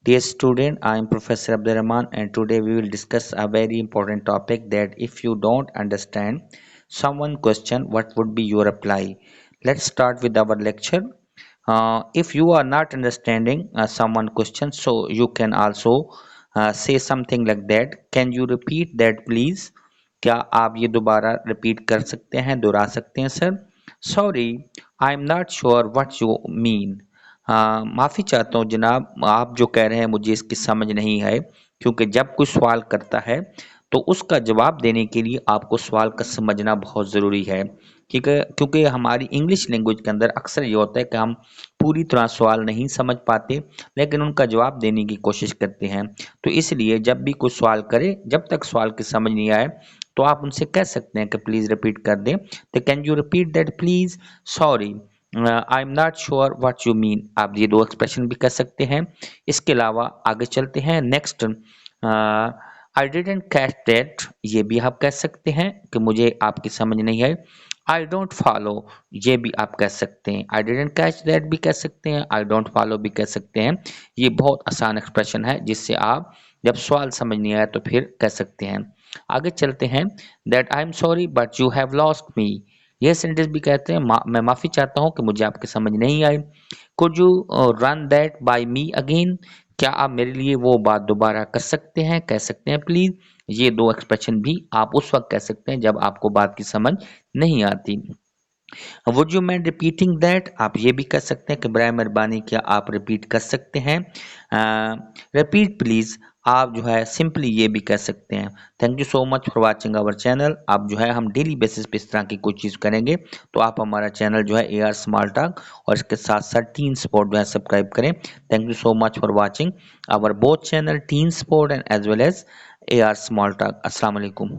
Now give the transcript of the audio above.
Dear student, I am Professor Abdurrahman and today we will discuss a very important topic that if you don't understand someone question, what would be your reply? Let's start with our lecture. If you are not understanding someone question, so you can also say something like that. Can you repeat that please? क्या आप ये दोबारा repeat कर सकते हैं, दोहरा सकते हैं sir? Sorry, I am not sure what you mean. माफ़ी चाहता हूँ जनाब, आप जो कह रहे हैं मुझे इसकी समझ नहीं है, क्योंकि जब कोई सवाल करता है तो उसका जवाब देने के लिए आपको सवाल का समझना बहुत ज़रूरी है। क्योंकि हमारी इंग्लिश लैंग्वेज के अंदर अक्सर ये होता है कि हम पूरी तरह सवाल नहीं समझ पाते, लेकिन उनका जवाब देने की कोशिश करते हैं। तो इसलिए जब भी कोई सवाल करे, जब तक सवाल की समझ नहीं आए तो आप उनसे कह सकते हैं कि प्लीज़ रिपीट कर दें। तो can you repeat that please? Sorry, I am not sure what you mean. आप ये दो एक्सप्रेशन भी कह सकते हैं। इसके अलावा आगे चलते हैं। Next, I didn't catch that, ये भी आप कह सकते हैं कि मुझे आपकी समझ नहीं आई। आई डोंट फॉलो, ये भी आप कह सकते हैं। आई डिडंट कैच दैट भी कह सकते हैं, आई डोंट फॉलो भी कह सकते हैं। ये बहुत आसान एक्सप्रेशन है जिससे आप जब सवाल समझ नहीं आया तो फिर कह सकते हैं। आगे चलते हैं। That I am sorry but you have lost me, यह सेंटेंस भी कहते हैं मैं माफ़ी चाहता हूँ कि मुझे आपकी समझ नहीं आई। Could you run that by me again, क्या आप मेरे लिए वो बात दोबारा कर सकते हैं, कह सकते हैं प्लीज़। ये दो एक्सप्रेशन भी आप उस वक्त कह सकते हैं जब आपको बात की समझ नहीं आती। Would you mind repeating that, आप ये भी कर सकते हैं कि बराए मेहरबानी क्या आप रिपीट कर सकते हैं। रिपीट प्लीज़ आप जो है सिंपली ये भी कह सकते हैं। Thank you so much for watching our channel. आप जो है हम डेली बेसिस पे इस तरह की कोई चीज़ करेंगे, तो आप हमारा चैनल जो है AR स्मॉल टॉक और इसके साथ साथ टीन स्पोर्ट जो है सब्सक्राइब करें। Thank you so much for watching our both channel teen sport and as well as AR small talk. अस्सलाम वालेकुम।